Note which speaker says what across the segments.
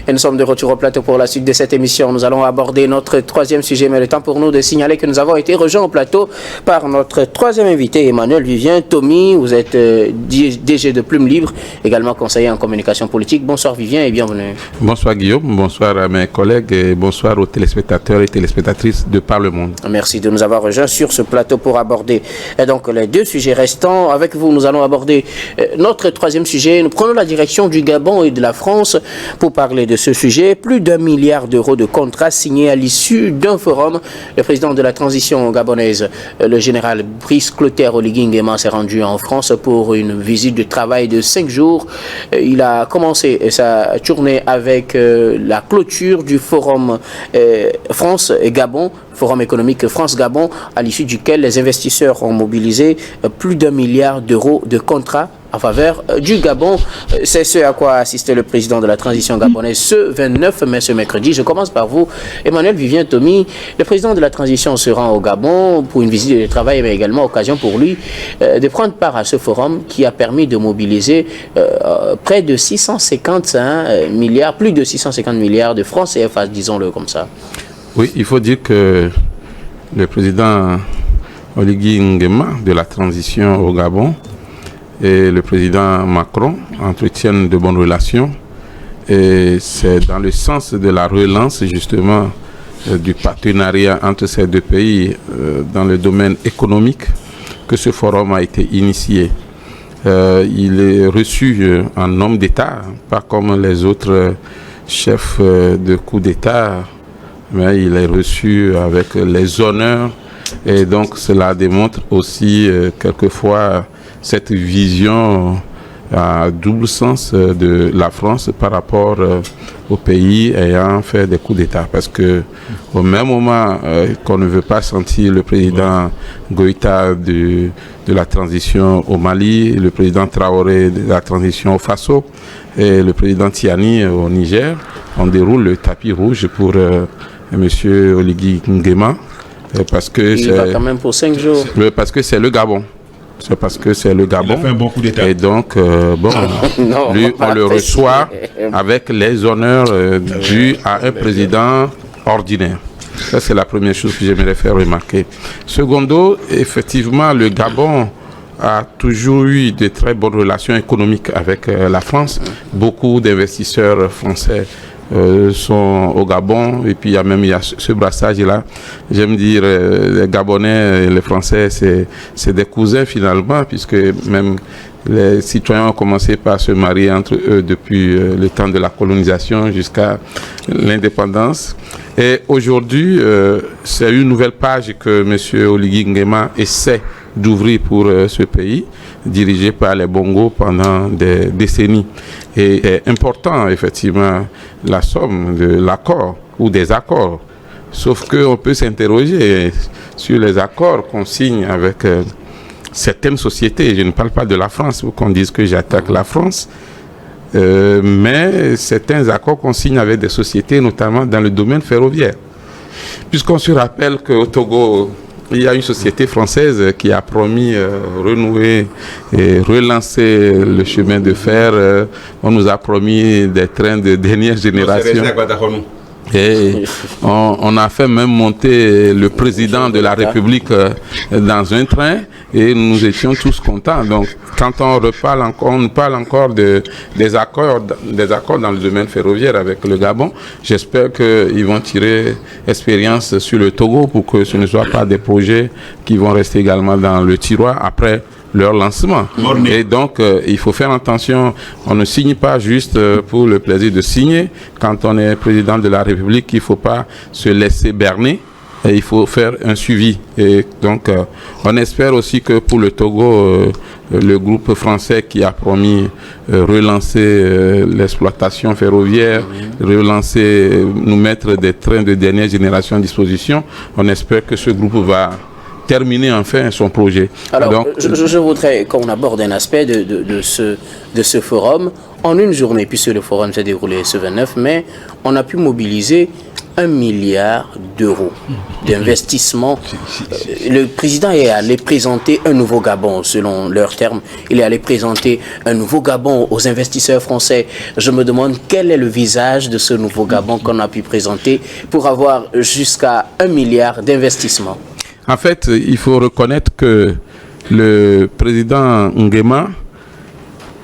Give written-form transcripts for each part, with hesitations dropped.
Speaker 1: Et nous sommes de retour au plateau pour la suite de cette émission. Nous allons aborder notre troisième sujet, mais le temps pour nous de signaler que nous avons été rejoints au plateau par notre troisième invité, Emmanuel Vivien Tomi. Vous êtes DG de Plume Libre, également conseiller en communication politique. Bonsoir Vivien et bienvenue.
Speaker 2: Bonsoir Guillaume, bonsoir à mes collègues et bonsoir aux téléspectateurs et téléspectatrices de Par le Monde.
Speaker 1: Merci de nous avoir rejoints sur ce plateau pour aborder donc les deux sujets restants. Avec vous, nous allons aborder notre troisième sujet. Nous prenons la direction du Gabon et de la France pour parler de ce sujet. Plus d'1 milliard d'euros de contrats signés à l'issue d'un forum. Le président de la transition gabonaise, le général Brice Clotaire Oligui Nguema, s'est rendu en France pour une visite de travail de 5 jours. Il a commencé sa tournée avec la clôture du forum France-Gabon, forum économique France-Gabon, à l'issue duquel les investisseurs ont mobilisé plus d'1 milliard d'euros de contrats en faveur du Gabon. C'est ce à quoi a assisté le président de la transition gabonaise ce 29 mai, ce mercredi. Je commence par vous, Emmanuel Vivien Tomi. Le président de la transition se rend au Gabon pour une visite de travail, mais également occasion pour lui de prendre part à ce forum qui a permis de mobiliser près de 650 milliards, plus de 650 milliards de francs CFA, disons-le comme ça.
Speaker 2: Oui, il faut dire que le président Oligui Nguema de la transition au Gabon et le président Macron entretiennent de bonnes relations et c'est dans le sens de la relance justement du partenariat entre ces deux pays dans le domaine économique que ce forum a été initié. Il est reçu en homme d'État, pas comme les autres chefs de coup d'État, mais il est reçu avec les honneurs et donc cela démontre aussi quelquefois cette vision à double sens de la France par rapport aux pays ayant fait des coups d'État. Parce que au même moment qu'on ne veut pas sentir le président Goïta de la transition au Mali, le président Traoré de la transition au Faso et le président Tiani au Niger, on déroule le tapis rouge pour M. Oligui Nguema. Parce que
Speaker 1: il va quand même pour 5 jours.
Speaker 2: Parce que c'est le Gabon. C'est parce que c'est le Gabon.
Speaker 3: Il a fait un bon coup d'État.
Speaker 2: Et donc, non, lui, on le reçoit avec les honneurs dus à un président ordinaire. Ça, c'est la première chose que j'aimerais faire remarquer. Secondo, effectivement, le Gabon a toujours eu de très bonnes relations économiques avec la France. Beaucoup d'investisseurs français sont au Gabon et puis il y a ce brassage là. J'aime dire les Gabonais et les Français c'est des cousins finalement, puisque même les citoyens ont commencé par se marier entre eux depuis le temps de la colonisation jusqu'à l'indépendance. Et aujourd'hui c'est une nouvelle page que M. Oligui Nguema essaie d'ouvrir pour ce pays, dirigé par les Bongo pendant des décennies. Et est important, effectivement, la somme de l'accord ou des accords. Sauf qu'on peut s'interroger sur les accords qu'on signe avec certaines sociétés. Je ne parle pas de la France, pour qu'on dise que j'attaque la France. Mais certains accords qu'on signe avec des sociétés, notamment dans le domaine ferroviaire. Puisqu'on se rappelle qu'au Togo, il y a une société française qui a promis renouer et relancer le chemin de fer. On nous a promis des trains de dernière génération. Et on a fait même monter le président de la République dans un train et nous étions tous contents. Donc, quand on parle encore des accords dans le domaine ferroviaire avec le Gabon, j'espère qu'ils vont tirer expérience sur le Togo pour que ce ne soit pas des projets qui vont rester également dans le tiroir après leur lancement. Et donc, il faut faire attention. On ne signe pas juste pour le plaisir de signer. Quand on est président de la République, il ne faut pas se laisser berner. Et il faut faire un suivi. Et donc, on espère aussi que pour le Togo, le groupe français qui a promis relancer l'exploitation ferroviaire, relancer, nous mettre des trains de dernière génération à disposition, on espère que ce groupe va terminer enfin son projet.
Speaker 1: Alors, donc, je voudrais qu'on aborde un aspect de ce forum. En une journée, puisque le forum s'est déroulé ce 29 mai, on a pu mobiliser 1 milliard d'euros d'investissement. Le président est allé présenter un nouveau Gabon, selon leurs termes. Il est allé présenter un nouveau Gabon aux investisseurs français. Je me demande quel est le visage de ce nouveau Gabon qu'on a pu présenter pour avoir jusqu'à 1 milliard d'investissements.
Speaker 2: En fait, il faut reconnaître que le président Nguema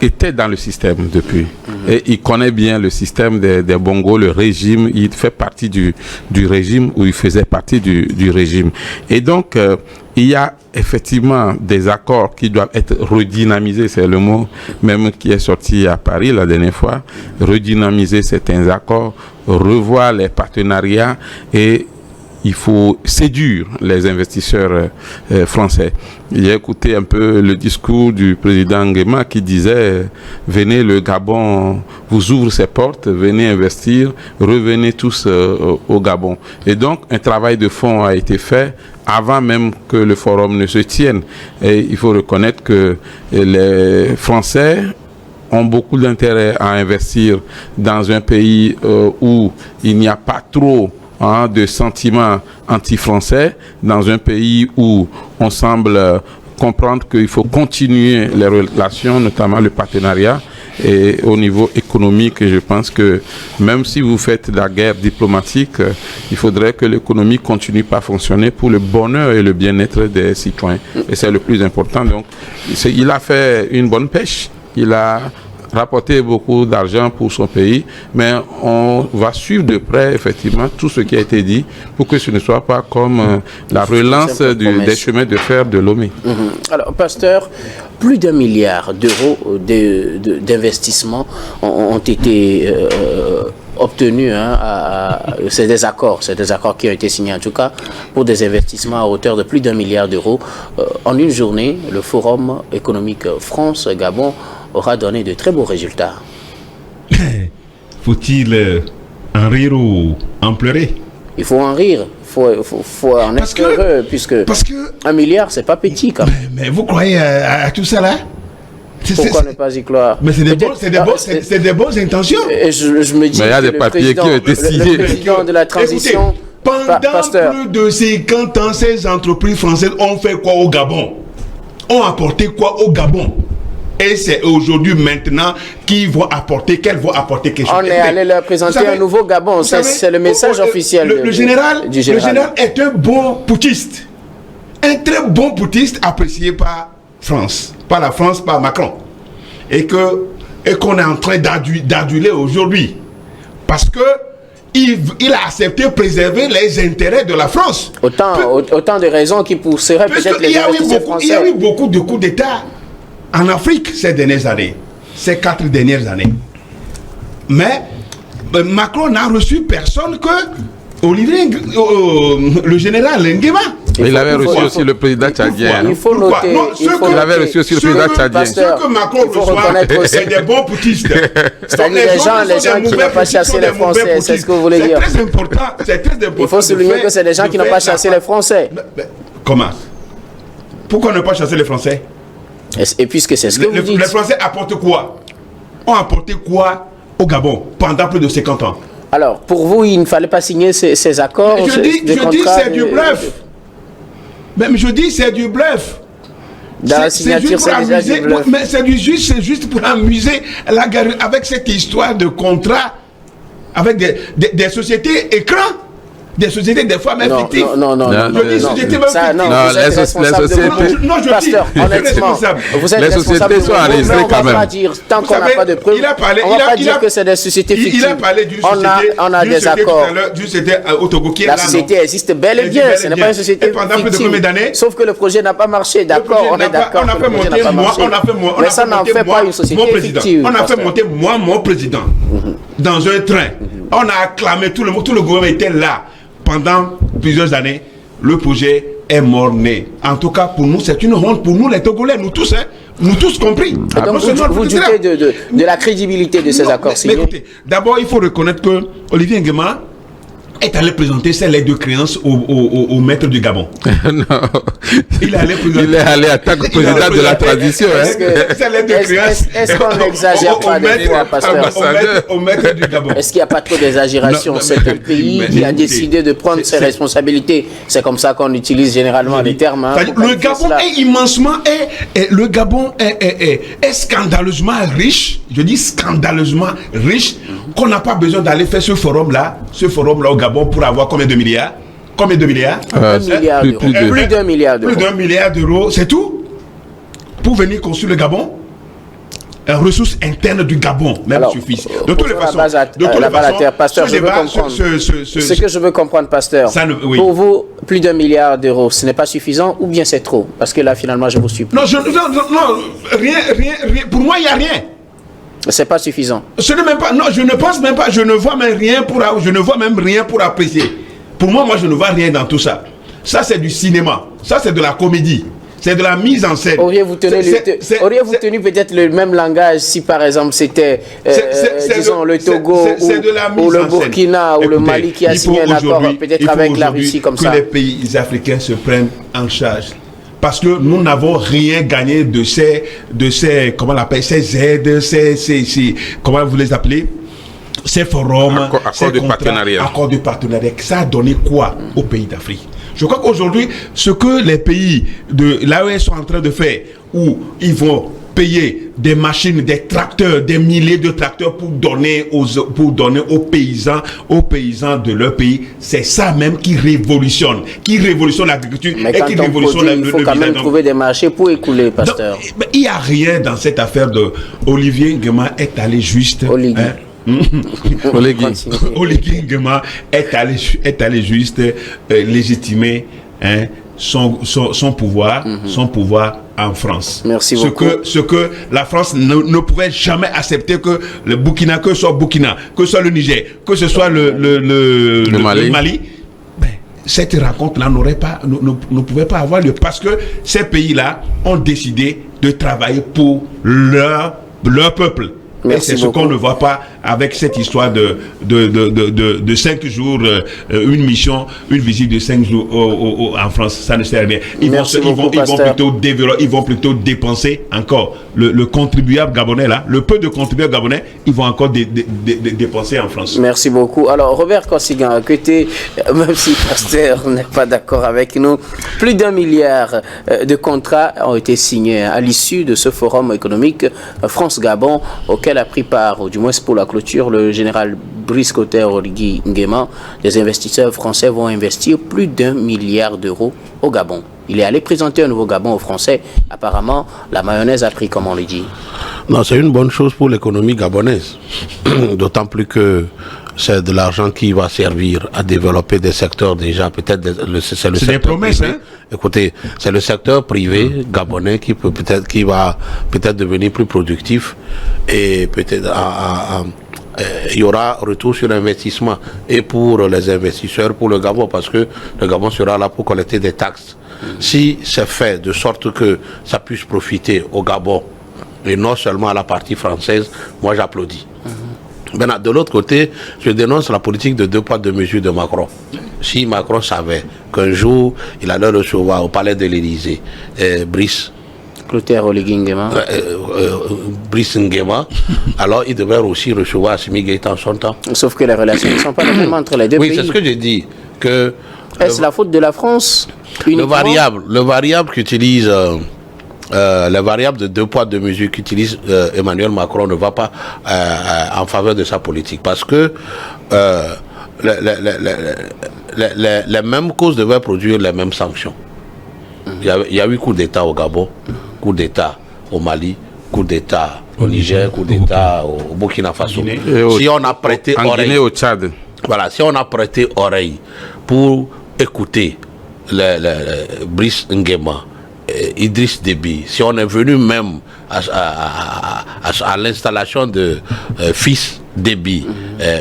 Speaker 2: était dans le système depuis. Et il connaît bien le système des Bongo, le régime. Il fait partie du régime, ou il faisait partie du régime. Et donc, il y a effectivement des accords qui doivent être redynamisés. C'est le mot même qui est sorti à Paris la dernière fois. Redynamiser certains accords, revoir les partenariats, et il faut séduire les investisseurs français. J'ai écouté un peu le discours du président Nguema qui disait « Venez, le Gabon vous ouvre ses portes, venez investir, revenez tous au Gabon ». Et donc, un travail de fond a été fait avant même que le forum ne se tienne. Et il faut reconnaître que les Français ont beaucoup d'intérêt à investir dans un pays où il n'y a pas trop de sentiments anti-français, dans un pays où on semble comprendre qu'il faut continuer les relations, notamment le partenariat. Et au niveau économique, je pense que même si vous faites la guerre diplomatique, il faudrait que l'économie continue à fonctionner pour le bonheur et le bien-être des citoyens. Et c'est le plus important. Donc, il a fait une bonne pêche. Il a rapporter beaucoup d'argent pour son pays, mais on va suivre de près effectivement tout ce qui a été dit pour que ce ne soit pas comme la relance des chemins de fer de Lomé.
Speaker 1: Alors, pasteur, plus d'1 milliard d'euros d'investissement ont été obtenus. C'est des accords qui ont été signés en tout cas pour des investissements à hauteur de plus d'1 milliard d'euros. En une journée, le Forum économique France-Gabon aura donné de très beaux résultats.
Speaker 3: Faut-il en rire ou en pleurer?
Speaker 1: Il faut en rire, il faut en être heureux, puisque 1 milliard, c'est pas petit quand même.
Speaker 3: Mais vous croyez à tout ça là?
Speaker 1: Pourquoi ne pas y croire?
Speaker 3: Mais c'est des bonnes intentions.
Speaker 1: Et je me dis
Speaker 2: mais il y a des papiers qui ont été signés.
Speaker 1: Le président de la transition...
Speaker 3: Écoutez, pendant plus de 50 ans, ces entreprises françaises ont fait quoi au Gabon? Ont apporté quoi au Gabon? Et c'est aujourd'hui, maintenant, qu'elles vont apporter quelque chose.
Speaker 1: On est allé leur présenter un nouveau Gabon. C'est le message officiel
Speaker 3: le général est un bon putschiste. Un très bon putschiste apprécié par la France, par Macron. Et qu'on est en train d'aduler aujourd'hui. Parce que il a accepté de préserver les intérêts de la France.
Speaker 1: Autant de raisons qui pousseraient peut-être les investisseurs français.
Speaker 3: Il y a eu beaucoup de coups d'État en Afrique ces dernières années, ces 4 dernières années. Mais Macron n'a reçu personne que le général Nguema.
Speaker 2: Il avait reçu aussi le président tchadien.
Speaker 1: Il faut noter.
Speaker 2: Il avait reçu aussi le président tchadien.
Speaker 3: Ce que Macron reçoit, c'est des bons putschistes.
Speaker 1: C'est-à-dire les gens qui n'ont pas chassé les Français, c'est ce que vous voulez dire.
Speaker 3: C'est très important.
Speaker 1: Il faut souligner que c'est des gens qui n'ont pas chassé les Français.
Speaker 3: Comment? Pourquoi ne pas chasser les Français?
Speaker 1: Et puisque c'est ce que vous dites.
Speaker 3: Les Français apportent quoi? Ont apporté quoi au Gabon pendant plus de 50 ans?
Speaker 1: Alors, pour vous, il ne fallait pas signer ces accords?
Speaker 3: Je dis c'est du bluff. Même je dis c'est du bluff.
Speaker 1: Dans la signature, c'est déjà du bluff.
Speaker 3: Mais c'est juste pour amuser la guerre avec cette histoire de contrat avec des sociétés écrans. Des sociétés des fois même fictives.
Speaker 1: Non.
Speaker 3: Je dis sociétés même fictives.
Speaker 2: Non, les sociétés.
Speaker 3: Non, je dis.
Speaker 1: Honnêtement, vous êtes
Speaker 2: les sociétés sont enregistrées quand même.
Speaker 1: Tant qu'on n'a pas de preuves, on ne va pas dire que c'est des sociétés fictives.
Speaker 3: Il a parlé d'une société.
Speaker 1: On a des accords.
Speaker 3: D'une société au Togo qui est là.
Speaker 1: La société existe bel et bien. Ce n'est pas une société fictive. Sauf que le projet n'a pas marché. D'accord, on est d'accord.
Speaker 3: On a fait monter
Speaker 1: mais ça n'en fait pas une société fictive.
Speaker 3: On a fait monter mon président dans un train. On a acclamé tout le gouvernement était là. Pendant plusieurs années, le projet est mort-né. En tout cas, pour nous, c'est une honte. Pour nous, les Togolais, nous tous compris.
Speaker 1: Donc, vous doutez de la crédibilité de ces accords signés?
Speaker 3: Écoutez, d'abord, il faut reconnaître que Olivier Nguema est allé présenter ses lettres de créance au maître du Gabon.
Speaker 2: Non.
Speaker 3: Il est allé
Speaker 2: en tant que président de la transition.
Speaker 1: Est-ce qu'on n'exagère pas des fois, pasteur?
Speaker 3: Au maître du Gabon.
Speaker 1: Est-ce qu'il n'y a pas trop d'exagération? C'est un pays qui a décidé de prendre ses responsabilités. C'est comme ça qu'on utilise généralement les termes. Hein,
Speaker 3: le Gabon est immensement, le Gabon est scandaleusement riche. Je dis scandaleusement riche, qu'on n'a pas besoin d'aller faire ce forum-là au Gabon pour avoir combien de milliards? Combien de milliards?
Speaker 1: Plus d'un milliard d'euros.
Speaker 3: Plus d'un milliard d'euros, c'est tout? Pour venir construire le Gabon? Ressources internes du Gabon même suffisent. De toutes les façons,
Speaker 1: pasteur, je veux comprendre. Ce que je veux comprendre, pasteur, pour vous, plus d'un milliard d'euros, ce n'est pas suffisant ou bien c'est trop? Parce que là, finalement, je vous suis plus.
Speaker 3: Non, rien. Pour moi, il n'y a rien.
Speaker 1: C'est pas suffisant.
Speaker 3: Ce n'est même pas. Non, je ne pense même pas. Je ne vois même rien pour apprécier. Pour moi, je ne vois rien dans tout ça. Ça, c'est du cinéma. Ça, c'est de la comédie. C'est de la mise en scène.
Speaker 1: Auriez-vous tenu peut-être le même langage si, par exemple, c'était, disons, le Togo ou le Burkina ou le Mali qui a signé un accord peut-être avec la Russie comme ça?
Speaker 3: Que les pays africains se prennent en charge. Parce que nous n'avons rien gagné de ces comment on appelle, ces aides, comment vous les appelez? Ces forums, accords de partenariat. Ça a donné quoi aux pays d'Afrique? Je crois qu'aujourd'hui, ce que les pays de l'AES sont en train de faire, où ils vont payer des machines, des tracteurs, des milliers de tracteurs pour donner aux paysans de leur pays, c'est ça même qui révolutionne l'agriculture et qui révolutionne le business.
Speaker 1: Il faut quand même trouver des marchés pour écouler, pasteur.
Speaker 3: Donc, il n'y a rien dans cette affaire de Olivier Nguema est allé juste... Oligui Nguema est allé juste légitimer son pouvoir en France.
Speaker 1: Merci beaucoup.
Speaker 3: Ce que la France ne pouvait jamais accepter, que le Burkina, que ce soit Burkina, que ce soit le Niger, que ce soit le Mali, cette rencontre-là ne pouvait pas avoir lieu, parce que ces pays-là ont décidé de travailler pour leur peuple.
Speaker 1: Merci
Speaker 3: et c'est ce qu'on ne voit pas avec cette histoire de 5 jours, une visite de 5 jours en France. Ça ne sert à rien. Ils vont plutôt dépenser encore. Le contribuable gabonais, là, le peu de contribuables gabonais, ils vont encore dépenser en France.
Speaker 1: Merci beaucoup. Alors, Robert Kosigan, même si Pasteur n'est pas d'accord avec nous, plus d'1 milliard de contrats ont été signés à l'issue de ce forum économique France-Gabon, auquel a pris part, ou du moins pour la clôture, le général Brice Oligui Nguema. Les investisseurs français vont investir plus d'1 milliard d'euros au Gabon. Il est allé présenter un nouveau Gabon aux Français. Apparemment, la mayonnaise a pris, comme on le dit.
Speaker 4: Non, c'est une bonne chose pour l'économie gabonaise. D'autant plus que c'est de l'argent qui va servir à développer des secteurs déjà, peut-être c'est le secteur
Speaker 3: des promesses,
Speaker 4: privé. Écoutez, c'est le secteur privé gabonais qui va peut-être devenir plus productif, et peut-être il y aura retour sur investissement, et pour les investisseurs, pour le Gabon, parce que le Gabon sera là pour collecter des taxes. Si c'est fait de sorte que ça puisse profiter au Gabon et non seulement à la partie française, moi j'applaudis. Maintenant, de l'autre côté, je dénonce la politique de 2 poids 2 mesures de Macron. Si Macron savait qu'un jour, il allait recevoir au palais de l'Élysée Brice
Speaker 1: Oligui Nguema,
Speaker 4: Brice Nguema, alors il devrait aussi recevoir Assimi Goïta en son temps.
Speaker 1: Sauf que les relations ne sont pas les mêmes entre les deux pays.
Speaker 4: Oui, c'est ce que j'ai dit.
Speaker 1: Est-ce la faute de la France uniquement?
Speaker 4: Le variable qu'utilise... les variables de 2 poids 2 mesures qu'utilise Emmanuel Macron ne va pas en faveur de sa politique, parce que les mêmes causes devaient produire les mêmes sanctions. Il y a eu coup d'État au Gabon, coup d'État au Mali, coup d'État au Niger, coup d'État au Burkina Faso. Si on a prêté oreille
Speaker 2: au Tchad.
Speaker 4: Voilà, si on a prêté oreille pour écouter Brice Nguema, Idriss Déby, si on est venu même à l'installation de fils Déby,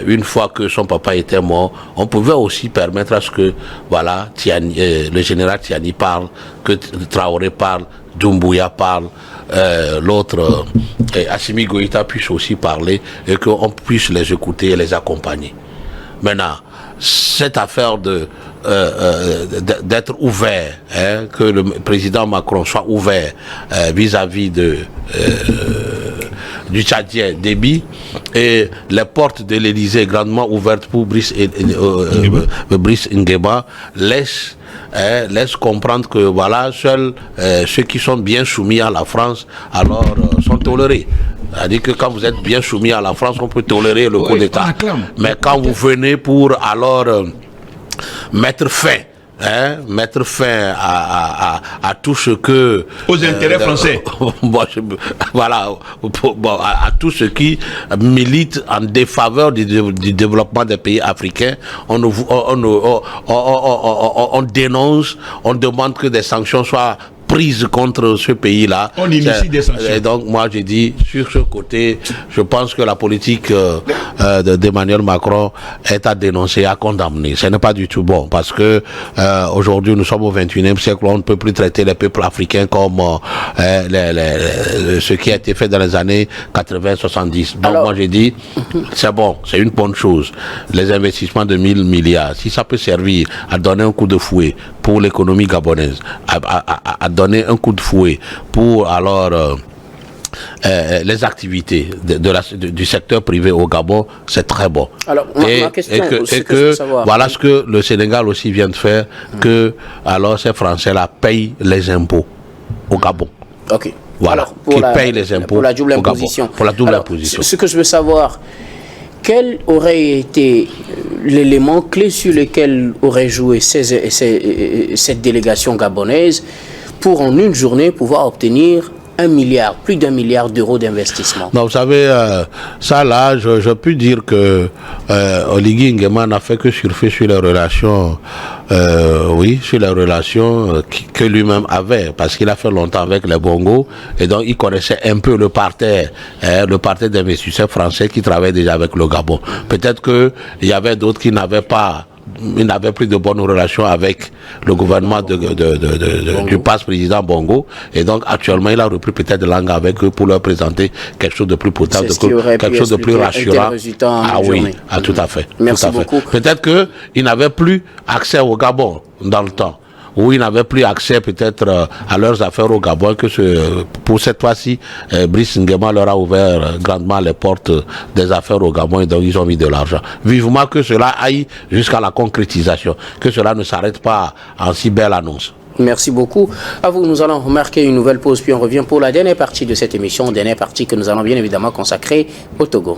Speaker 4: une fois que son papa était mort, on pouvait aussi permettre à ce que le général Tiani parle, que Traoré parle, Doumbouya parle, l'autre Assimi Goïta puisse aussi parler, et qu'on puisse les écouter et les accompagner. Maintenant, cette affaire d'être ouvert, hein, que le président Macron soit ouvert vis-à-vis du Tchadien Déby, et les portes de l'Élysée grandement ouvertes pour Brice Nguema laisse comprendre que voilà, seuls ceux qui sont bien soumis à la France alors sont tolérés. C'est-à-dire que quand vous êtes bien soumis à la France, on peut tolérer le coup d'État. Mais quand vous venez pour alors mettre fin à tout ce que...
Speaker 3: Aux intérêts français.
Speaker 4: Voilà, à tout ce qui milite en défaveur du développement des pays africains, on dénonce, on demande que des sanctions soient prises contre ce pays-là.
Speaker 3: On initie des sanctions.
Speaker 4: Et donc moi j'ai dit, sur ce côté, je pense que la politique d'Emmanuel Macron est à dénoncer, à condamner. Ce n'est pas du tout bon, parce que aujourd'hui nous sommes au 21e siècle, on ne peut plus traiter les peuples africains comme ce qui a été fait dans les années 80-70. Donc moi j'ai dit, c'est bon, c'est une bonne chose. Les investissements de 1000 milliards, si ça peut servir à donner un coup de fouet pour l'économie gabonaise, à donner un coup de fouet pour alors les activités du secteur privé au Gabon, c'est très bon. Alors, ma question, voilà ce que le Sénégal aussi vient de faire, que alors ces Français-là payent les impôts au Gabon.
Speaker 1: Ok.
Speaker 4: Voilà, qui payent les impôts
Speaker 1: pour la double imposition. Pour la double imposition. Ce que je veux savoir, quel aurait été l'élément clé sur lequel aurait joué cette délégation gabonaise pour en une journée pouvoir obtenir plus d'1 milliard d'euros d'investissement?
Speaker 4: Non, vous savez, ça là, je peux dire que Oligui Nguema n'a fait que surfer sur les relations, sur les relations que lui-même avait, parce qu'il a fait longtemps avec les Bongo, et donc il connaissait un peu le parterre d'investisseurs français qui travaillaient déjà avec le Gabon. Peut-être qu'il y avait d'autres qui n'avaient pas... Il n'avait plus de bonnes relations avec le gouvernement du passe-président Bongo, et donc actuellement il a repris peut-être de langue avec eux pour leur présenter quelque chose de plus potable, quelque chose de plus rassurant. Ah oui, tout à fait.
Speaker 1: Merci beaucoup.
Speaker 4: Peut-être qu'il n'avait plus accès au Gabon dans le temps, où ils n'avaient plus accès peut-être à leurs affaires au Gabon, pour cette fois-ci, Brice Nguema leur a ouvert grandement les portes des affaires au Gabon, et donc ils ont mis de l'argent. Vivement que cela aille jusqu'à la concrétisation, que cela ne s'arrête pas en si belle annonce.
Speaker 1: Merci beaucoup. À vous, nous allons remarquer une nouvelle pause, puis on revient pour la dernière partie de cette émission, dernière partie que nous allons bien évidemment consacrer au Togo.